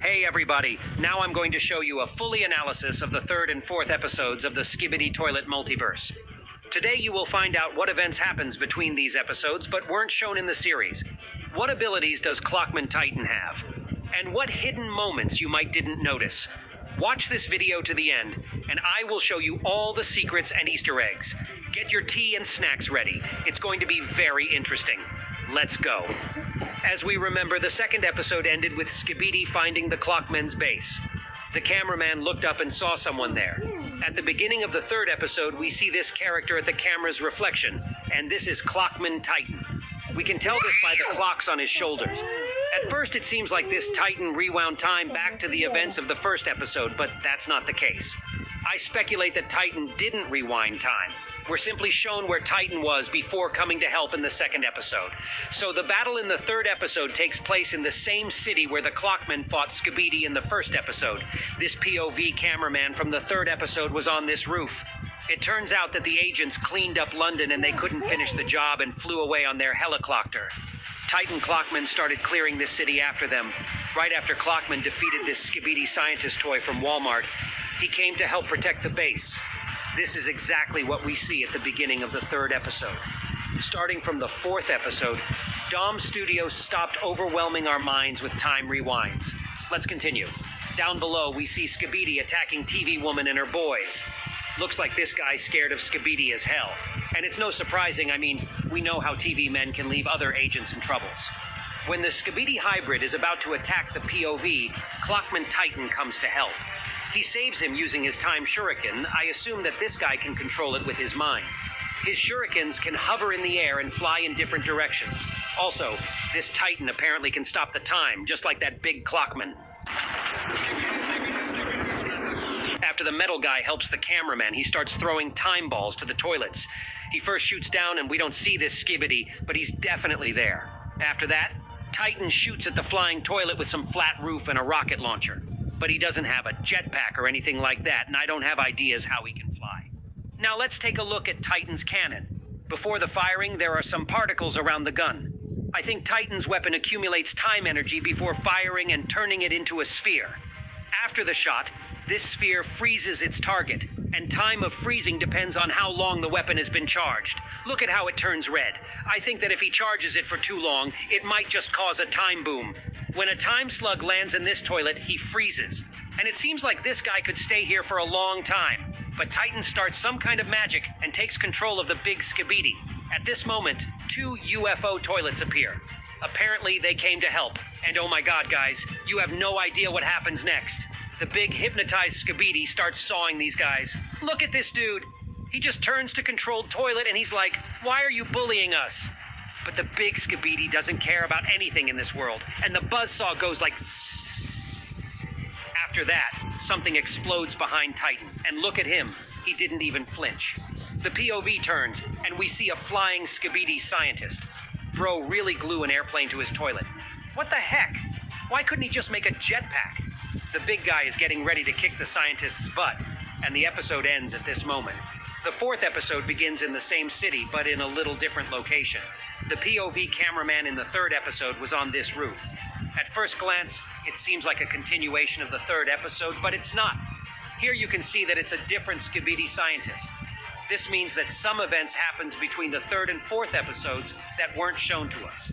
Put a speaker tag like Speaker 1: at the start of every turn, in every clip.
Speaker 1: Hey everybody, now I'm going to show you a fully analysis of the third and fourth episodes of the Skibbity Toilet Multiverse. Today you will find out what events happens between these episodes but weren't shown in the series. What abilities does Clockman Titan have? And what hidden moments you might didn't notice. Watch this video to the end, and I will show you all the secrets and Easter eggs. Get your tea and snacks ready. It's going to be very interesting. Let's go. As we remember, the second episode ended with Skibbity finding the Clockman's base. The cameraman looked up and saw someone there. At the beginning of the third episode, we see this character at the camera's reflection, and this is Clockman Titan. We can tell this by the clocks on his shoulders. At first, it seems like this Titan rewound time back to the events of the first episode, but that's not the case. I speculate that Titan didn't rewind time. We're simply shown where Titan was before coming to help in the second episode. So the battle in the third episode takes place in the same city where the Clockman fought Skibbity in the first episode. This POV cameraman from the third episode was on this roof. It turns out that the agents cleaned up London and they couldn't finish the job and flew away on their helicopter. Titan Clockman started clearing this city after them. Right after Clockman defeated this Skibbity scientist toy from Walmart, he came to help protect the base. This is exactly what we see at the beginning of the third episode. Starting from the fourth episode, Dom Studios stopped overwhelming our minds with time rewinds. Let's continue. Down below, we see Skibbity attacking TV Woman and her boys. Looks like this guy's scared of Skibbity as hell. And it's no surprising, we know how TV men can leave other agents in troubles. When the Skibbity hybrid is about to attack the POV, Clockman Titan comes to help. He saves him using his time shuriken. I assume that this guy can control it with his mind. His shurikens can hover in the air and fly in different directions. Also, this Titan apparently can stop the time, just like that big Clockman. After the metal guy helps the cameraman, he starts throwing time balls to the toilets. He first shoots down and we don't see this Skibbity, but he's definitely there. After that, Titan shoots at the flying toilet with some flat roof and a rocket launcher. But he doesn't have a jetpack or anything like that, and I don't have ideas how he can fly. Now let's take a look at Titan's cannon. Before the firing, there are some particles around the gun. I think Titan's weapon accumulates time energy before firing and turning it into a sphere. After the shot, this sphere freezes its target, and time of freezing depends on how long the weapon has been charged. Look at how it turns red. I think that if he charges it for too long, it might just cause a time boom. When a time slug lands in this toilet, he freezes. And it seems like this guy could stay here for a long time. But Titan starts some kind of magic and takes control of the big Skibbity. At this moment, 2 UFO toilets appear. Apparently, they came to help. And oh my god, guys, you have no idea what happens next. The big hypnotized Skibbity starts sawing these guys. Look at this dude. He just turns to controlled toilet and he's like, "Why are you bullying us?" But the big Skibbity doesn't care about anything in this world, and the buzzsaw goes like sssss. After that, something explodes behind Titan, and look at him, he didn't even flinch. The POV turns, and we see a flying Skibbity scientist. Bro really glue an airplane to his toilet. What the heck? Why couldn't he just make a jetpack? The big guy is getting ready to kick the scientist's butt, and the episode ends at this moment. The fourth episode begins in the same city, but in a little different location. The POV cameraman in the third episode was on this roof. At first glance, it seems like a continuation of the third episode, but it's not. Here you can see that it's a different Skibbity scientist. This means that some events happens between the third and fourth episodes that weren't shown to us.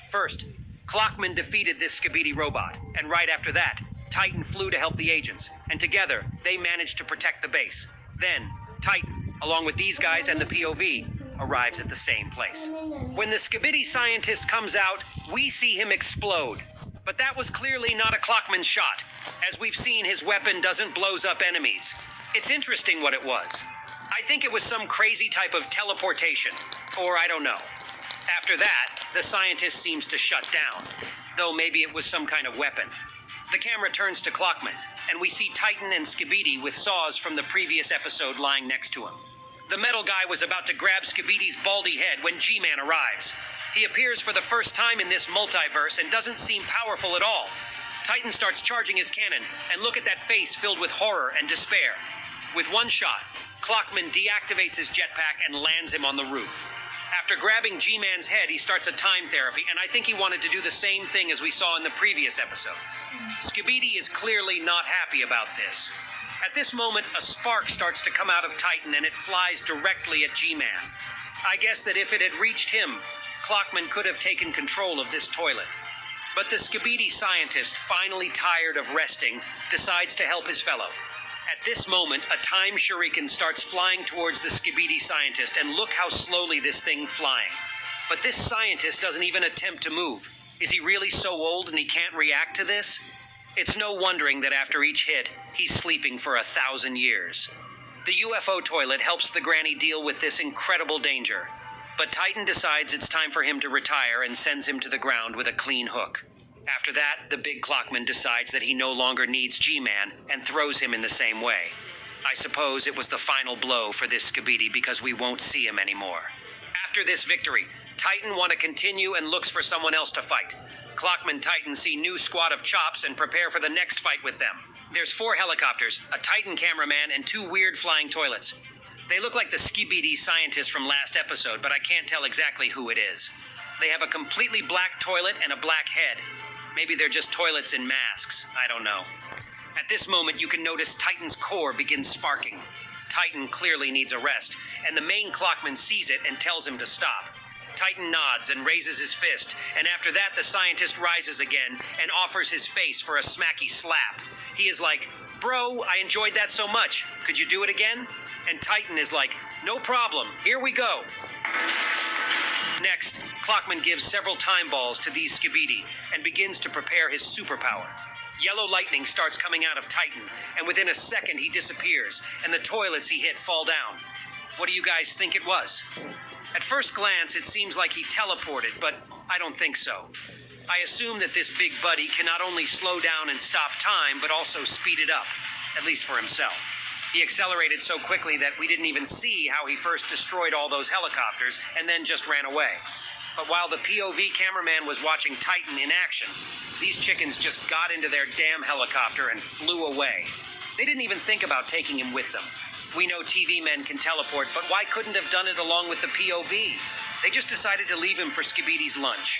Speaker 1: First, Clockman defeated this Skibbity robot, and right after that, Titan flew to help the agents, and together, they managed to protect the base. Then, Titan, along with these guys and the POV, arrives at the same place. When the Skibbity scientist comes out, we see him explode. But that was clearly not a Clockman shot. As we've seen, his weapon doesn't blows up enemies. It's interesting what it was. I think it was some crazy type of teleportation, or I don't know. After that, the scientist seems to shut down, though maybe it was some kind of weapon. The camera turns to Clockman, and we see Titan and Skibbity with saws from the previous episode lying next to him. The metal guy was about to grab Skibbity's baldy head when G-Man arrives. He appears for the first time in this multiverse and doesn't seem powerful at all. Titan starts charging his cannon, and look at that face filled with horror and despair. With one shot, Clockman deactivates his jetpack and lands him on the roof. After grabbing G-Man's head, he starts a time therapy, and I think he wanted to do the same thing as we saw in the previous episode. Skibidi is clearly not happy about this. At this moment, a spark starts to come out of Titan and it flies directly at G-Man. I guess that if it had reached him, Clockman could have taken control of this toilet. But the Skibidi scientist, finally tired of resting, decides to help his fellow. At this moment, a time shuriken starts flying towards the Skibidi scientist, and look how slowly this thing flying. But this scientist doesn't even attempt to move. Is he really so old and he can't react to this? It's no wondering that after each hit, he's sleeping for 1,000 years. The UFO toilet helps the granny deal with this incredible danger. But Titan decides it's time for him to retire and sends him to the ground with a clean hook. After that, the big clockman decides that he no longer needs G-Man and throws him in the same way. I suppose it was the final blow for this Skibidi because we won't see him anymore. After this victory, Titan want to continue and looks for someone else to fight. Clockman Titan see new squad of chops and prepare for the next fight with them. There's 4 helicopters, a Titan cameraman, and 2 weird flying toilets. They look like the Skibidi scientists from last episode, but I can't tell exactly who it is. They have a completely black toilet and a black head. Maybe they're just toilets in masks. I don't know. At this moment, you can notice Titan's core begins sparking. Titan clearly needs a rest, and the main clockman sees it and tells him to stop. Titan nods and raises his fist, and after that, the scientist rises again and offers his face for a smacky slap. He is like, "Bro, I enjoyed that so much. Could you do it again?" And Titan is like, "No problem. Here we go." Next, Clockman gives several time balls to these Skibidi and begins to prepare his superpower. Yellow lightning starts coming out of Titan, and within a second he disappears, and the toilets he hit fall down. What do you guys think it was? At first glance, it seems like he teleported, but I don't think so. I assume that this big buddy can not only slow down and stop time, but also speed it up, at least for himself. He accelerated so quickly that we didn't even see how he first destroyed all those helicopters and then just ran away. But while the POV cameraman was watching Titan in action, these chickens just got into their damn helicopter and flew away. They didn't even think about taking him with them. We know TV men can teleport, but why couldn't have done it along with the POV? They just decided to leave him for Skibidi's lunch.